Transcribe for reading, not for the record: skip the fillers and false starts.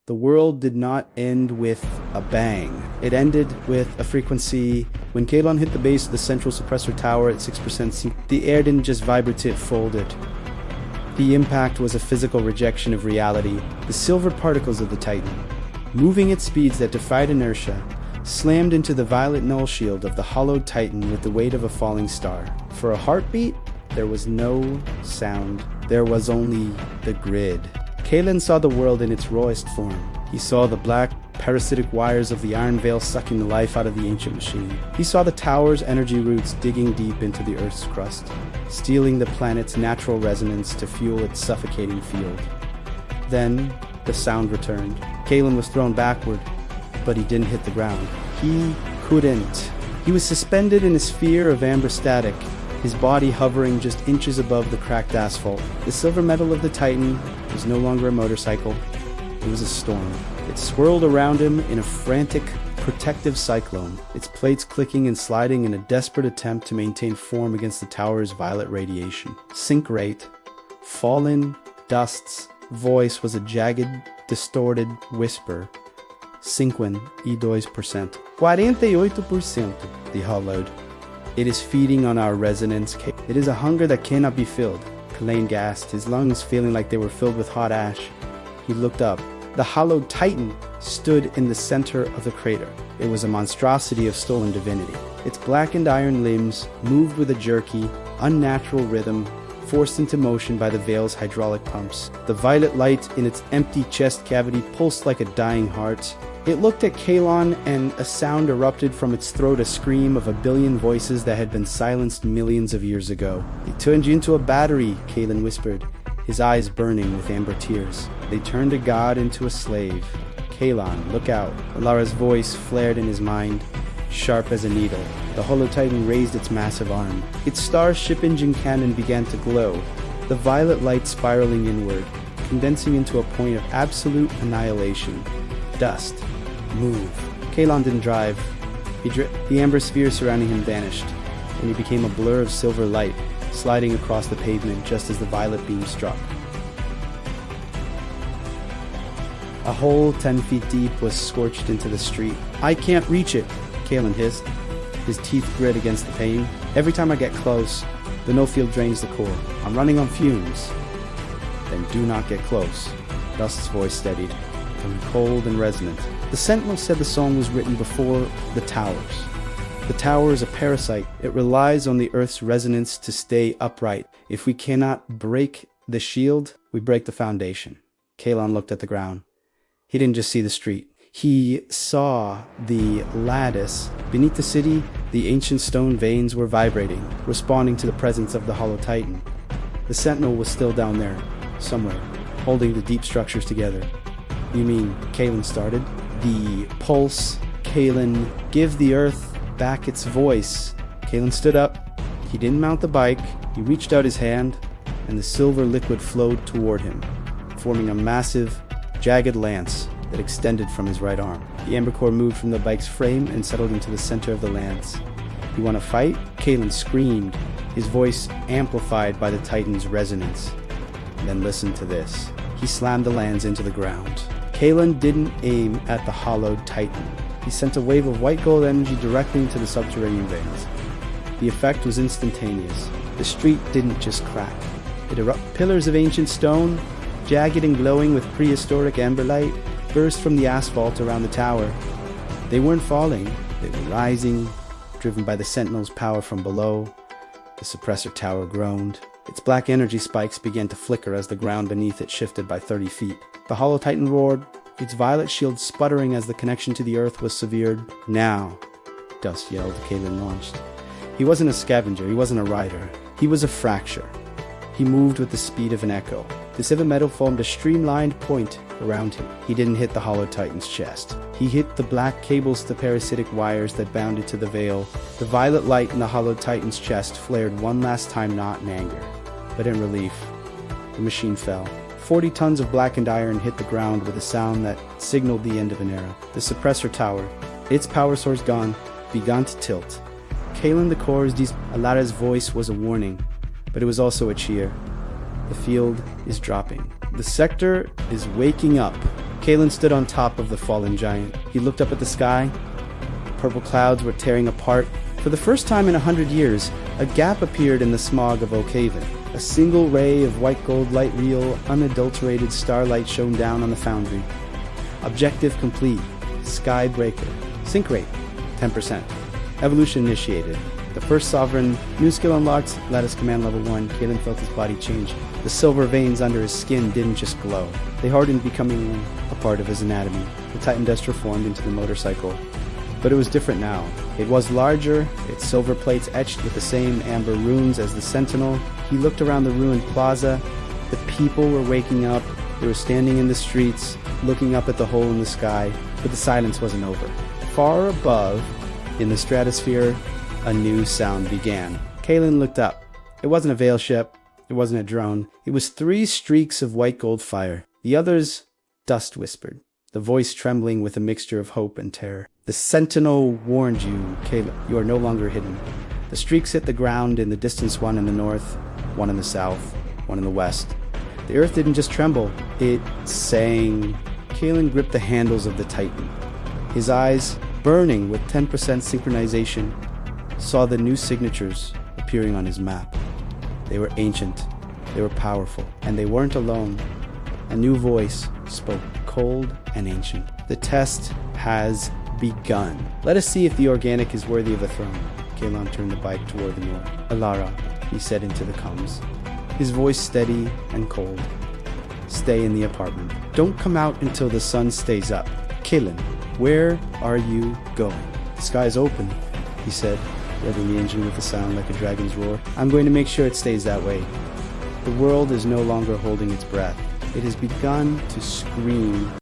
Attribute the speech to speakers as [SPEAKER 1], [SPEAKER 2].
[SPEAKER 1] The world did not end with a bang. It ended with a frequency. When Kalon hit the base of the central suppressor tower at 6%, the air didn't just vibrate, it folded. The impact was a physical rejection of reality. The silver particles of the Titan, moving at speeds that defied inertia, slammed into the violet null shield of the hollowed Titan with the weight of a falling star. For a heartbeat, there was no sound. There was only the grid. Kalon saw the world in its rawest form. He saw the black, parasitic wires of the Iron Veil sucking the life out of the ancient machine. He saw the tower's energy roots digging deep into the Earth's crust, stealing the planet's natural resonance to fuel its suffocating field. Then, the sound returned. Kalon was thrown backward, but he didn't hit the ground. He couldn't. He was suspended in a sphere of amber static, his body hovering just inches above the cracked asphalt. The silver metal of the Titan was no longer a motorcycle. It was a storm. It swirled around him in a frantic, protective cyclone, its plates clicking and sliding in a desperate attempt to maintain form against the tower's violet radiation. Sync rate, fallen, dust's voice was a jagged, distorted whisper. 52%. 48%, the hollowed. It is feeding on our resonance. It is a hunger that cannot be filled. Kalane gasped, his lungs feeling like they were filled with hot ash. He looked up. The hollowed Titan stood in the center of the crater. It was a monstrosity of stolen divinity. Its blackened iron limbs moved with a jerky, unnatural rhythm, forced into motion by the Veil's hydraulic pumps. The violet light in its empty chest cavity pulsed like a dying heart. It looked at Kalon, and a sound erupted from its throat, a scream of a billion voices that had been silenced millions of years ago. "They turned you into a battery," Kalon whispered, his eyes burning with amber tears. "They turned a god into a slave. Kalon, look out." Alara's voice flared in his mind, sharp as a needle. The Hollow Titan raised its massive arm. Its starship engine cannon began to glow, the violet light spiraling inward, condensing into a point of absolute annihilation. Dust. Move. Kalon didn't drive. The amber sphere surrounding him vanished, and he became a blur of silver light, sliding across the pavement just as the violet beam struck. A hole 10 feet deep was scorched into the street. "I can't reach it," Kalon hissed, his teeth grit against the pain. "Every time I get close, the no field drains the core. I'm running on fumes." "Then do not get close." Dust's voice steadied, becoming cold and resonant. The Sentinel said the song was written before the towers. The tower is a parasite. It relies on the Earth's resonance to stay upright. If we cannot break the shield, we break the foundation. Kalon looked at the ground. He didn't just see the street. He saw the lattice. Beneath the city, the ancient stone veins were vibrating, responding to the presence of the Hollow Titan. The Sentinel was still down there, somewhere, holding the deep structures together. "You mean," Kalon started. "The pulse, Kalon, give the Earth back its voice." Kalon stood up. He didn't mount the bike. He reached out his hand, and the silver liquid flowed toward him, forming a massive, jagged lance that extended from his right arm. The amber core moved from the bike's frame and settled into the center of the lance. "You want to fight?" Kalon screamed, his voice amplified by the Titan's resonance. "Then listen to this." He slammed the lance into the ground. Kalon didn't aim at the hollowed Titan. He sent a wave of white gold energy directly into the subterranean veins. The effect was instantaneous. The street didn't just crack. It erupted. Pillars of ancient stone, jagged and glowing with prehistoric amber light, burst from the asphalt around the tower. They weren't falling, they were rising, driven by the Sentinel's power from below. The suppressor tower groaned. Its black energy spikes began to flicker as the ground beneath it shifted by 30 feet. The Hollow Titan roared, its violet shield sputtering as the connection to the Earth was severed. "Now," Dust yelled. Kalon launched. He wasn't a scavenger, he wasn't a rider. He was a fracture. He moved with the speed of an echo. The silver metal formed a streamlined point around him. He didn't hit the Hollow Titan's chest. He hit the black cables to parasitic wires that bound it to the Veil. The violet light in the Hollow Titan's chest flared one last time, not in anger, but in relief. The machine fell. 40 tons of blackened iron hit the ground with a sound that signaled the end of an era. The suppressor tower, its power source gone, began to tilt. Kalon the Core's Alara's voice was a warning, but it was also a cheer. The field is dropping. The sector is waking up. Kalen stood on top of the fallen giant. He looked up at the sky. Purple clouds were tearing apart. For the first time in 100 years, a gap appeared in the smog of Oak Haven. A single ray of white gold light real, unadulterated starlight shone down on the foundry. Objective complete. Skybreaker. Sync rate, 10%. Evolution initiated. The first sovereign. New skill unlocked. Lattice command level 1. Kalen felt his body change. The silver veins under his skin didn't just glow. They hardened, becoming a part of his anatomy. The Titan Duster formed into the motorcycle. But it was different now. It was larger, its silver plates etched with the same amber runes as the Sentinel. He looked around the ruined plaza. The people were waking up. They were standing in the streets, looking up at the hole in the sky. But the silence wasn't over. Far above, in the stratosphere, a new sound began. Kalen looked up. It wasn't a Veil ship. It wasn't a drone. It was 3 streaks of white gold fire. The others, dust whispered, the voice trembling with a mixture of hope and terror. The Sentinel warned you, Caleb. You are no longer hidden. The streaks hit the ground in the distance, one in the north, one in the south, one in the west. The earth didn't just tremble, it sang. Kalen gripped the handles of the Titan. His eyes, burning with 10% synchronization, saw the new signatures appearing on his map. They were ancient, they were powerful, and they weren't alone. A new voice spoke, cold and ancient. The test has begun. Let us see if the organic is worthy of the throne. Kalen turned the bike toward the north. Alara, he said into the comms, his voice steady and cold. Stay in the apartment. Don't come out until the sun stays up. Kalen, where are you going? The sky's open, he said, revving the engine with a sound like a dragon's roar. I'm going to make sure it stays that way. The world is no longer holding its breath. It has begun to scream